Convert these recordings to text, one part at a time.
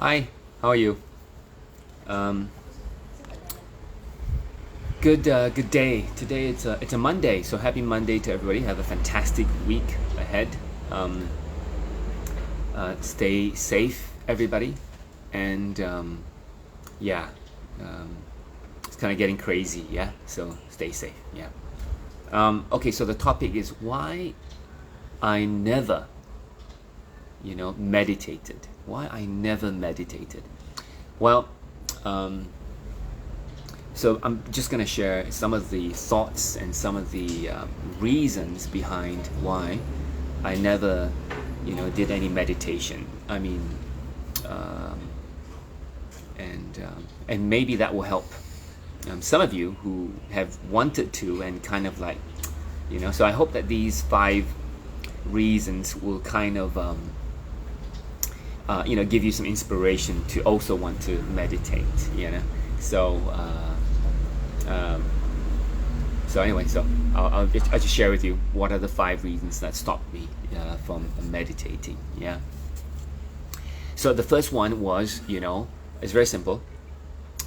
Hi, how are you? Um, good day. Today it's a Monday, so happy Monday to everybody. Have a fantastic week ahead. Um, stay safe, everybody, and yeah, um, it's kind of getting crazy. Yeah, so stay safe. Yeah. Okay, so the topic is why I never, meditated. Why I never meditated. Well, um, so I'm just going to share some of the thoughts and some of the reasons behind why I never, did any meditation. I mean, um, and maybe that will help some of you who have wanted to and kind of like, So I hope that these 5 reasons will kind of, give you some inspiration to also want to meditate. So. Um, so anyway, I'll just share with you what are the 5 reasons that stopped me from meditating. Yeah. So the first one was, it's very simple.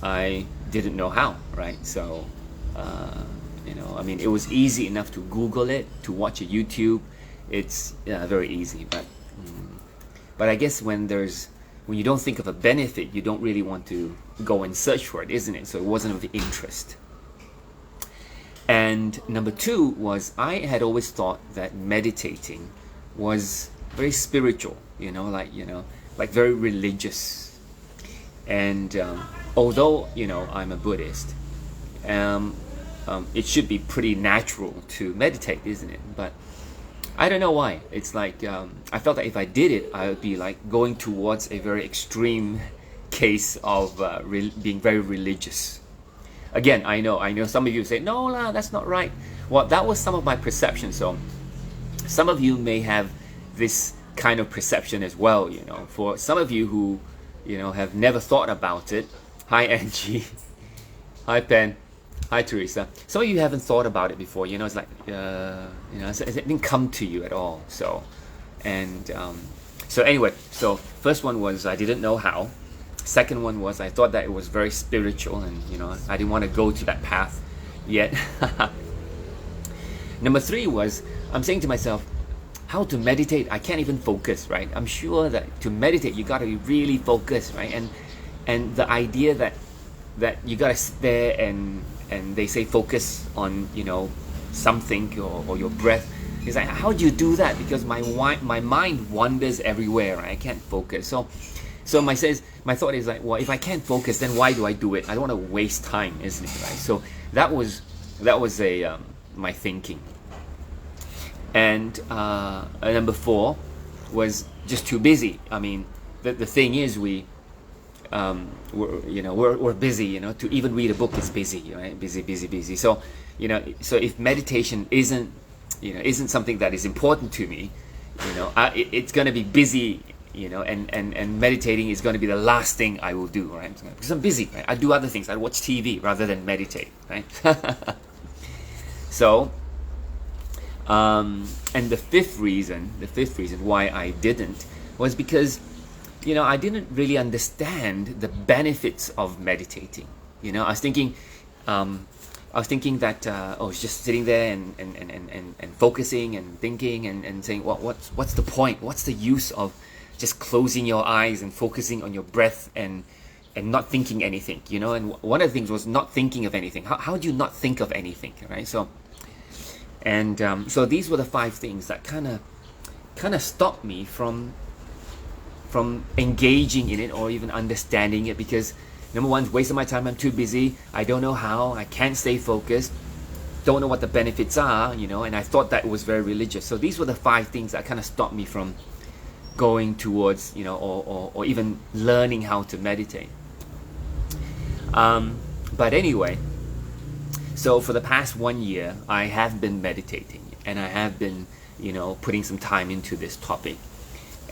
I didn't know how, right? So, I mean, it was easy enough to Google it, to watch a YouTube. It's very easy, but I guess when you don't think of a benefit, you don't really want to go and search for it, isn't it? So it wasn't of interest. And number 2 was I had always thought that meditating was very spiritual, like very religious. And although I'm a Buddhist, it should be pretty natural to meditate, isn't it? But I don't know why. It's like I felt that if I did it, I would be like going towards a very extreme case of being very religious. Again, I know some of you say, no lah, that's not right. Well, that was some of my perception. So some of you may have this kind of perception as well, For some of you who, have never thought about it. Hi, Angie. Hi, Pen. Hi, Teresa. Some of you haven't thought about it before, it's like, it didn't come to you at all. So, and so anyway, so first one was I didn't know how. Second one was I thought that it was very spiritual, and I didn't want to go to that path yet. Number 3 was I'm saying to myself, how to meditate? I can't even focus, right? I'm sure that to meditate you got to be really focused, right? And the idea that you got to sit there and they say focus on something or your breath. It's like, how do you do that? Because my mind wanders everywhere, right? I can't focus. So my thought is like, well, if I can't focus, then why do I do it? I don't want to waste time, isn't it? Right? So that was my thinking. And number 4 was just too busy. I mean, the thing is we're busy. To even read a book is busy, right? Busy. So so if meditation isn't something that is important to me, it's going to be busy. And meditating is going to be the last thing I will do, right? Because I'm busy, right? I do other things. I watch TV rather than meditate, right? So, and the fifth reason why I didn't was because, I didn't really understand the benefits of meditating. I was thinking that it's just sitting there and focusing and thinking and saying, well, what's the point? What's the use of just closing your eyes and focusing on your breath and not thinking anything, And one of the things was not thinking of anything. How do you not think of anything, right? So, and so these were the 5 things that kind of stopped me from engaging in it or even understanding it, because number 1, wasting my time. I'm too busy. I don't know how. I can't stay focused. Don't know what the benefits are, And I thought that it was very religious. So these were the 5 things that kind of stopped me from going towards, or even learning how to meditate. But anyway, so for the past 1 year, I have been meditating, and I have been, putting some time into this topic,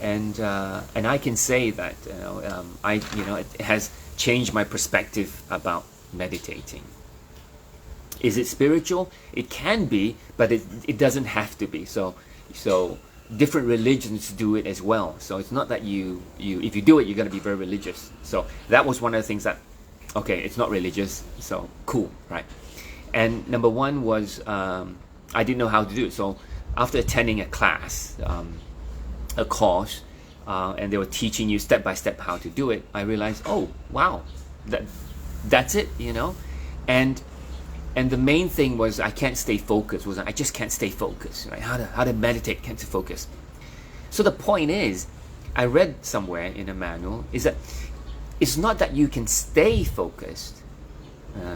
and I can say that, it has changed my perspective about meditating. Is it spiritual? It can be, but it doesn't have to be. So different religions do it as well. So it's not that you if you do it, you're going to be very religious. So that was one of the things that, okay, it's not religious, so cool, right? And number one was I didn't know how to do it. So after attending a class, a course, and they were teaching you step by step how to do it, I realized, oh wow, that's it, you know. And the main thing was I can't stay focused. I just can't stay focused, right? How to meditate, can't stay focused. So the point is, I read somewhere in a manual, is that it's not that you can stay focused.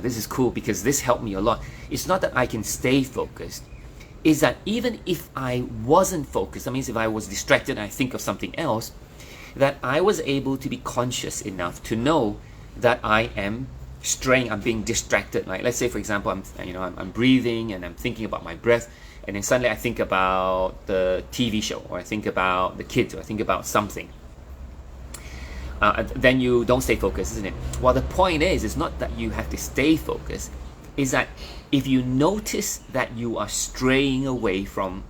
This is cool because this helped me a lot. It's not that I can stay focused. Is that even if I wasn't focused, that means if I was distracted and I think of something else, that I was able to be conscious enough to know that I am straying, I'm being distracted. Like let's say, for example, I'm breathing and I'm thinking about my breath, and then suddenly I think about the TV show, or I think about the kids, or I think about something. Then you don't stay focused, isn't it? Well, the point is, it's not that you have to stay focused. Is that if you notice that you are straying away from,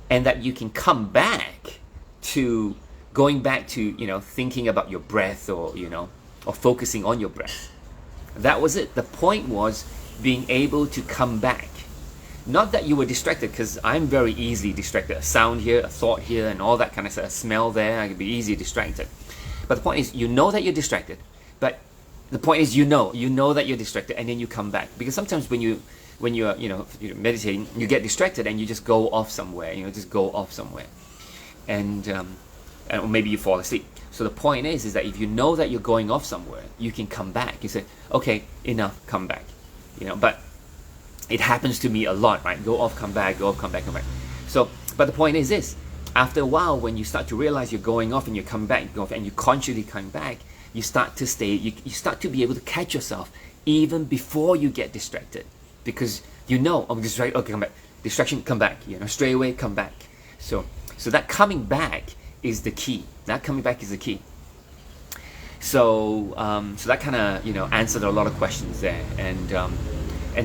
and that you can come back to going back to thinking about your breath, or or focusing on your breath. That was it. The point was being able to come back. Not that you were distracted, because I'm very easily distracted. A sound here, a thought here, and all that kind of stuff. A smell there, I can be easily distracted. But the point is, you know that you're distracted. But the point is, you know that you're distracted, and then you come back. Because sometimes when you're meditating, you get distracted and you just go off somewhere. And or maybe you fall asleep. So the point is that if you know that you're going off somewhere, you can come back. You say, okay, enough, come back. But it happens to me a lot, right? Go off, come back, go off, come back, come back. So, but the point is this: after a while, when you start to realize you're going off and you come back, go off, and you consciously come back, you start to stay. You start to be able to catch yourself even before you get distracted, because I'm distracted. Okay, come back. Distraction, come back. Stray away, come back. So that coming back is the key. That coming back is the key. So that kind of answered a lot of questions there, and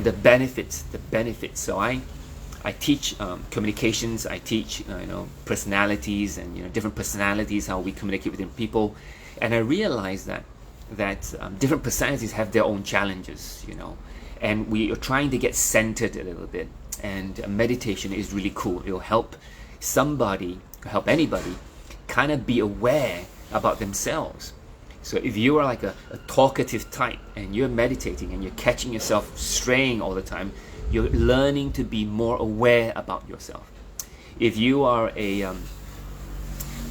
the benefits. So I teach communications. I teach personalities, and different personalities, how we communicate with people, and I realized that different personalities have their own challenges, and we are trying to get centered a little bit. And meditation is really cool. It'll help anybody kind of be aware about themselves. So if you are like a talkative type and you're meditating and you're catching yourself straying all the time, you're learning to be more aware about yourself. If you are a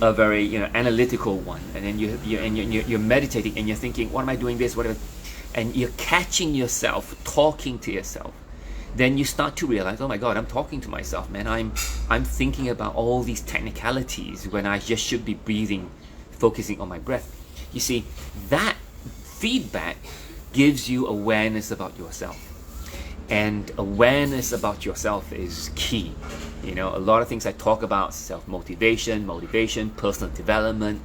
very analytical one, and then you're meditating and you're thinking, what am I doing this, whatever, and you're catching yourself talking to yourself, then you start to realize, oh my God, I'm talking to myself, man. I'm thinking about all these technicalities when I just should be breathing, focusing on my breath. You see, that feedback gives you awareness about yourself. And awareness about yourself is key. A lot of things I talk about: self-motivation, motivation, personal development,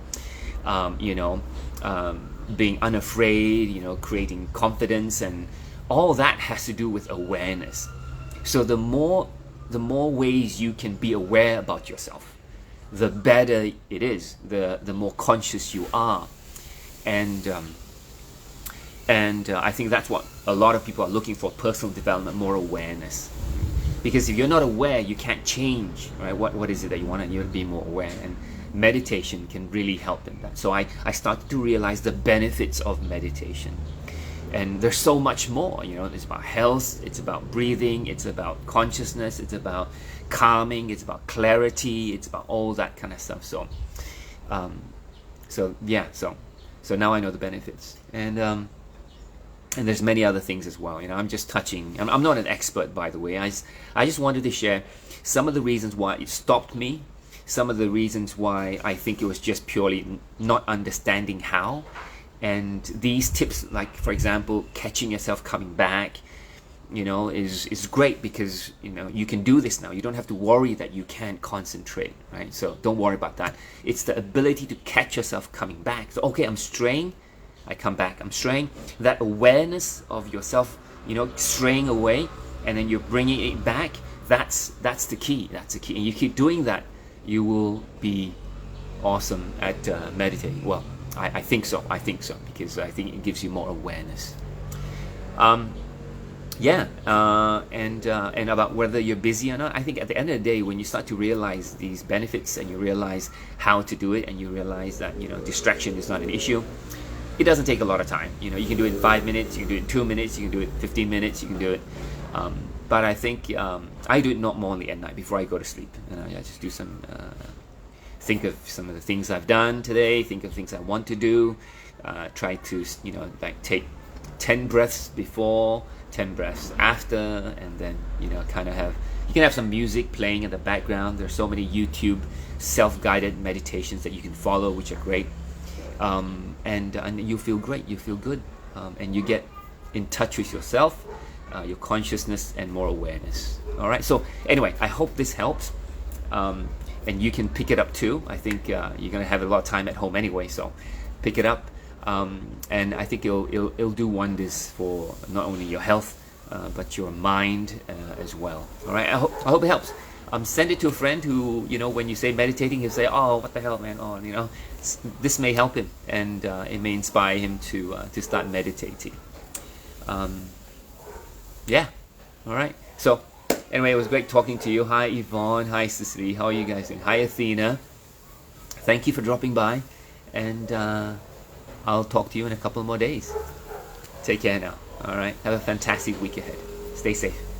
being unafraid, creating confidence, and all that has to do with awareness. So the more ways you can be aware about yourself, the better it is, the more conscious you are. And I think that's what a lot of people are looking for: personal development, more awareness. Because if you're not aware, you can't change, right? What is it that you want? You have to be more aware, and meditation can really help in that. So I started to realize the benefits of meditation. And there's so much more, it's about health, it's about breathing, it's about consciousness, it's about calming, it's about clarity, it's about all that kind of stuff. So now I know the benefits. And there's many other things as well. I'm just touching. I'm not an expert, by the way. I just wanted to share some of the reasons why it stopped me, some of the reasons why I think it was just purely not understanding how. And these tips, like for example, catching yourself coming back, is great, because you can do this now. You don't have to worry that you can't concentrate, right? So don't worry about that. It's the ability to catch yourself coming back. So okay, I'm straying, I come back. I'm straying. That awareness of yourself, straying away, and then you're bringing it back. That's the key. That's the key. And you keep doing that you will be awesome at meditating. Well, I think so. I think so, because I think it gives you more awareness. And about whether you're busy or not, I think at the end of the day, when you start to realize these benefits and you realize how to do it, and you realize that distraction is not an issue, it doesn't take a lot of time. You can do it in 5 minutes, you can do it in 2 minutes, you can do it in 15 minutes, you can do it. But I think I do it not normally at night before I go to sleep. I just do some, think of some of the things I've done today, think of things I want to do, try to, take 10 breaths before, 10 breaths after, and then, you can have some music playing in the background. There's so many YouTube self-guided meditations that you can follow, which are great. And you feel great, you feel good, and you get in touch with yourself, your consciousness, and more awareness. All right. So anyway, I hope this helps, and you can pick it up too. I think you're gonna have a lot of time at home anyway, so pick it up, and I think it'll do wonders for not only your health, but your mind as well. All right. I hope it helps. Send it to a friend who, when you say meditating, he'll say, "Oh, what the hell, man? Oh, this may help him, and it may inspire him to start meditating." Yeah. All right. So, anyway, it was great talking to you. Hi, Yvonne. Hi, Cicely. How are you guys doing? Hi, Athena. Thank you for dropping by, and I'll talk to you in a couple more days. Take care now. All right. Have a fantastic week ahead. Stay safe.